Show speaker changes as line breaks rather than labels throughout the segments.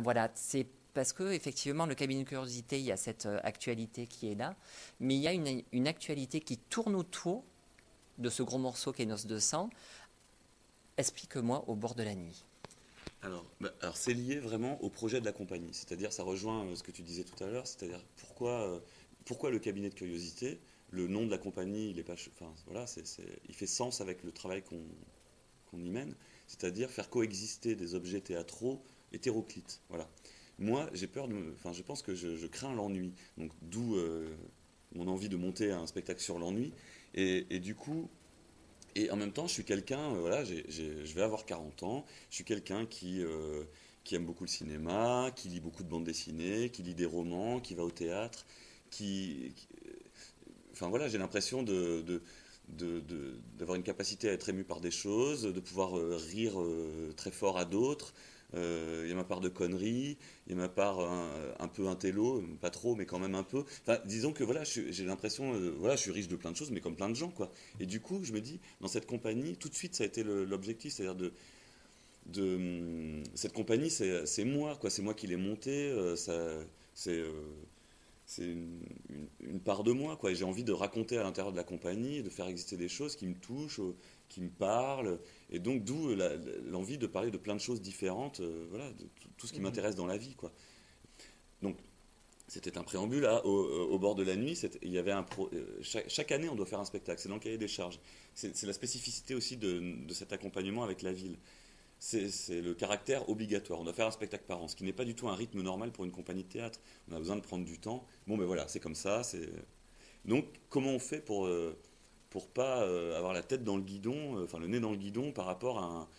Voilà, c'est parce que effectivement le cabinet de curiosité, il y a cette actualité qui est là, mais il y a une actualité qui tourne autour de ce gros morceau qui est Noce de sang. Explique-moi Au bord de la nuit.
Alors c'est lié vraiment au projet de la compagnie, c'est-à-dire ça rejoint ce que tu disais tout à l'heure, c'est-à-dire pourquoi le cabinet de curiosité, le nom de la compagnie, il est pas, enfin voilà, il fait sens avec le travail qu'on y mène, c'est-à-dire faire coexister des objets théâtraux hétéroclites, voilà. Moi, enfin je pense que je crains l'ennui, donc d'où mon envie de monter un spectacle sur l'ennui, et du coup et en même temps, je suis quelqu'un, voilà, je vais avoir 40 ans, je suis quelqu'un qui aime beaucoup le cinéma, qui lit beaucoup de bandes dessinées, qui lit des romans, qui va au théâtre, enfin voilà, j'ai l'impression d'avoir une capacité à être ému par des choses, de pouvoir rire très fort à d'autres. Il y a ma part de conneries, il y a ma part un peu intello, pas trop, mais quand même un peu. Enfin, disons que voilà, j'ai l'impression, voilà, je suis riche de plein de choses, mais comme plein de gens, quoi. Et du coup, je me dis, dans cette compagnie, tout de suite, ça a été l'objectif, c'est-à-dire cette compagnie, c'est moi, quoi. C'est moi qui l'ai montée, c'est c'est une part de moi, quoi. Et j'ai envie de raconter à l'intérieur de la compagnie, de faire exister des choses qui me touchent, qui me parlent. Et donc, d'où l'envie de parler de plein de choses différentes, voilà, de tout ce qui m'intéresse dans la vie, quoi. Donc, c'était un préambule. Au bord de la nuit, il y avait chaque année, on doit faire un spectacle. C'est dans le cahier des charges. C'est la spécificité aussi de cet accompagnement avec la ville. C'est le caractère obligatoire. On doit faire un spectacle par an, ce qui n'est pas du tout un rythme normal pour une compagnie de théâtre. On a besoin de prendre du temps. Bon, ben voilà, c'est comme ça. Donc, comment on fait pour pas avoir la tête dans le guidon, enfin le nez dans le guidon par rapport à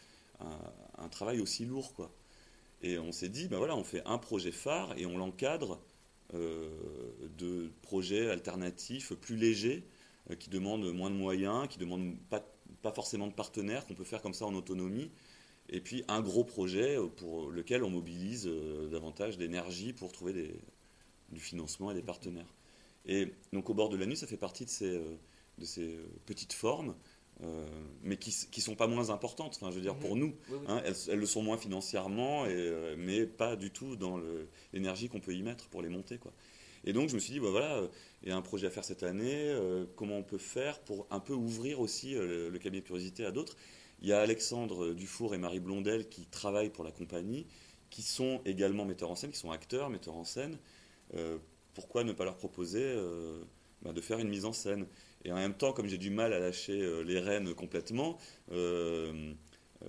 un travail aussi lourd, quoi. Et on s'est dit, ben voilà, on fait un projet phare et on l'encadre euh, de projets alternatifs plus légers, qui demandent moins de moyens, qui demandent pas forcément de partenaires, qu'on peut faire comme ça en autonomie et puis un gros projet pour lequel on mobilise davantage d'énergie pour trouver du financement et des partenaires. Et donc au bord de la nuit, ça fait partie de ces petites formes, mais qui sont pas moins importantes, enfin, je veux dire, pour nous.
Oui, oui.
Hein, elles le sont moins financièrement, mais pas du tout dans l'énergie qu'on peut y mettre pour les monter, quoi. Et donc je me suis dit, bah voilà, il y a un projet à faire cette année, comment on peut faire pour un peu ouvrir aussi le cabinet de curiosité à d'autres. Il y a Alexandre Dufour et Marie Blondel qui travaillent pour la compagnie, qui sont également metteurs en scène, qui sont acteurs, metteurs en scène. Euh, Pourquoi ne pas leur proposer de faire une mise en scène? Et en même temps, comme j'ai du mal à lâcher les rênes complètement, euh, euh,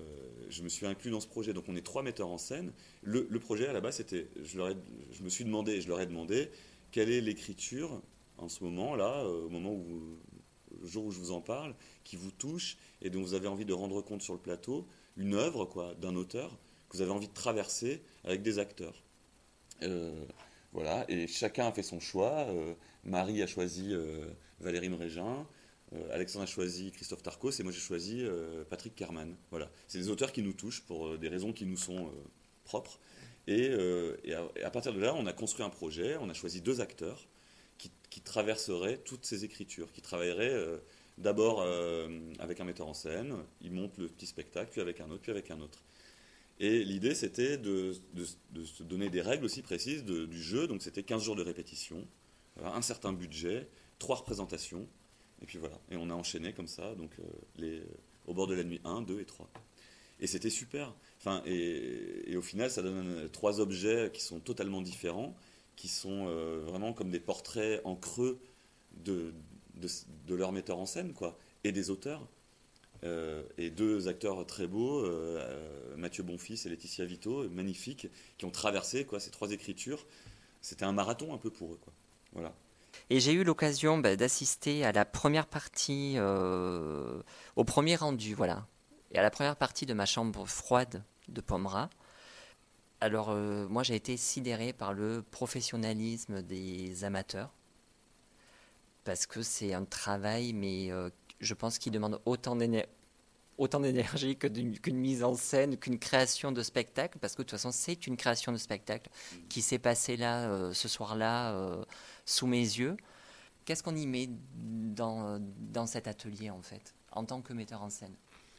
je me suis inclus dans ce projet. Donc on est 3 metteurs en scène. Le projet à la base, c'était, je me suis demandé, et je leur ai demandé, quelle est l'écriture en ce moment, là, au moment le jour où je vous en parle, qui vous touche et dont vous avez envie de rendre compte sur le plateau, une œuvre, quoi, d'un auteur que vous avez envie de traverser avec des acteurs. Euh, voilà, et chacun a fait son choix. Marie a choisi Valérie Mrégin, Alexandre a choisi Christophe Tarcos, et moi j'ai choisi Patrick Kerman. Voilà, c'est des auteurs qui nous touchent pour des raisons qui nous sont propres. Et à partir de là, on a construit un projet, on a choisi 2 acteurs qui traverseraient toutes ces écritures, qui travailleraient d'abord avec un metteur en scène, ils montent le petit spectacle, puis avec un autre, puis avec un autre. Et l'idée, c'était de se donner des règles aussi précises du jeu. Donc, c'était 15 jours de répétition, voilà, un certain budget, 3 représentations. Et puis voilà. Et on a enchaîné comme ça, donc au bord de la nuit 1, 2 et 3. Et c'était super. Enfin, et au final, ça donne 3 objets qui sont totalement différents, qui sont vraiment comme des portraits en creux de, de leur metteur en scène, quoi, et des auteurs. Et 2 acteurs très beaux, Mathieu Bonfils et Laetitia Vito, magnifiques, qui ont traversé, quoi, ces 3 écritures. C'était un marathon un peu pour eux, quoi. Voilà.
Et j'ai eu l'occasion d'assister à la première partie, au premier rendu, voilà, et à la première partie de Ma chambre froide de Pomera. Alors, moi, j'ai été sidéré par le professionnalisme des amateurs, parce que c'est un travail, mais je pense qu'il demande autant d'énergie qu'une mise en scène, qu'une création de spectacle, parce que de toute façon, c'est une création de spectacle qui s'est passée là, ce soir-là, sous mes yeux. Qu'est-ce qu'on y met dans cet atelier, en fait, en tant que metteur en scène?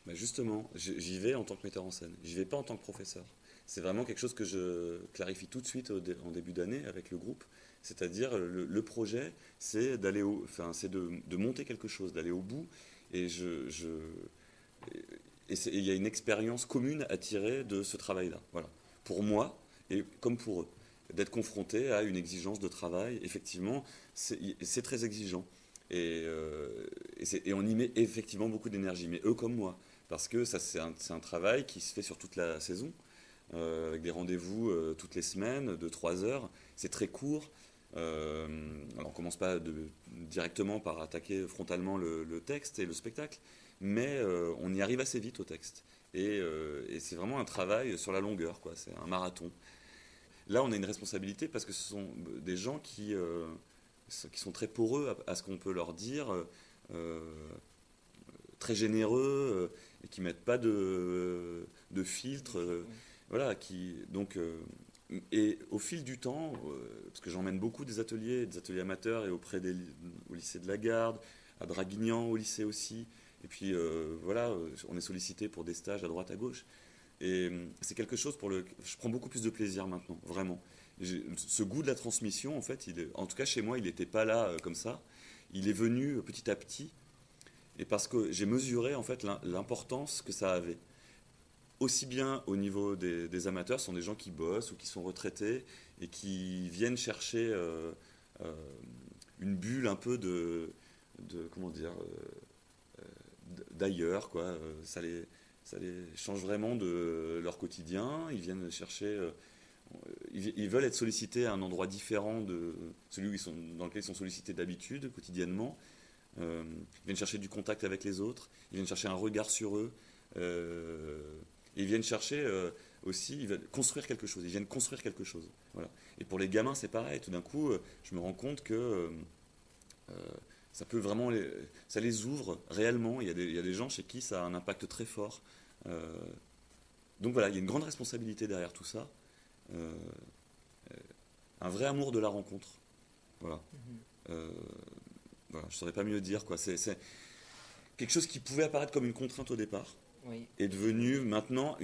Bah justement, j'y vais en tant que metteur en scène. J'y vais pas en tant que professeur. c'est vraiment quelque chose que je clarifie tout de suite en début d'année avec le groupe. C'est-à-dire, le projet, c'est c'est de monter quelque chose, d'aller au bout. Et il y a une expérience commune à tirer de ce travail-là. Voilà. Pour moi, et comme pour eux. D'être confronté à une exigence de travail, effectivement, c'est très exigeant. Et on y met effectivement beaucoup d'énergie, mais eux comme moi. Parce que ça, c'est un travail qui se fait sur toute la saison, avec des rendez-vous toutes les semaines de 3 heures. C'est très court. Alors on ne commence pas directement par attaquer frontalement le texte et le spectacle, mais on y arrive assez vite au texte. Et c'est vraiment un travail sur la longueur, quoi. C'est un marathon. Là, on a une responsabilité parce que ce sont des gens qui sont très poreux à ce qu'on peut leur dire, très généreux, et qui mettent pas de filtre. Voilà, et au fil du temps, parce que j'emmène beaucoup des ateliers amateurs et au lycée de la Garde, à Draguignan au lycée aussi. Et puis voilà, on est sollicité pour des stages à droite à gauche. Et c'est quelque chose je prends beaucoup plus de plaisir maintenant, vraiment. Ce goût de la transmission, en fait, en tout cas chez moi, il n'était pas là comme ça. Il est venu petit à petit, et parce que j'ai mesuré en fait l'importance que ça avait. Aussi bien au niveau des amateurs, ce sont des gens qui bossent ou qui sont retraités et qui viennent chercher une bulle un peu comment dire, d'ailleurs, quoi. Ça les change vraiment de leur quotidien. Ils viennent chercher. Ils veulent être sollicités à un endroit différent de celui dans lequel ils sont sollicités d'habitude, quotidiennement. Ils viennent chercher du contact avec les autres. Ils viennent chercher un regard sur eux. Et ils viennent chercher aussi, ils veulent construire quelque chose. Ils viennent construire quelque chose. Voilà. Et pour les gamins, c'est pareil. Tout d'un coup, je me rends compte que ça peut vraiment, ça les ouvre réellement. Il y a des gens chez qui ça a un impact très fort. Donc voilà, il y a une grande responsabilité derrière tout ça. Un vrai amour de la rencontre. Voilà. Voilà, je ne saurais pas mieux dire, quoi. C'est quelque chose qui pouvait apparaître comme une contrainte au départ.
Oui.
Est devenu maintenant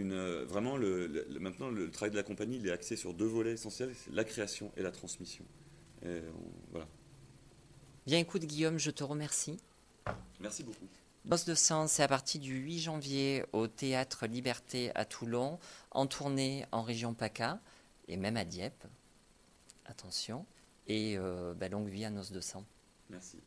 vraiment maintenant le travail de la compagnie, il est axé sur 2 volets essentiels, c'est la création et la transmission. Voilà.
Bien, écoute Guillaume, je te remercie.
Merci beaucoup.
Noces de Sang, c'est à partir du 8 janvier au Théâtre Liberté à Toulon, en tournée en région PACA et même à Dieppe. Attention. Et longue vie à Noces de Sang.
Merci.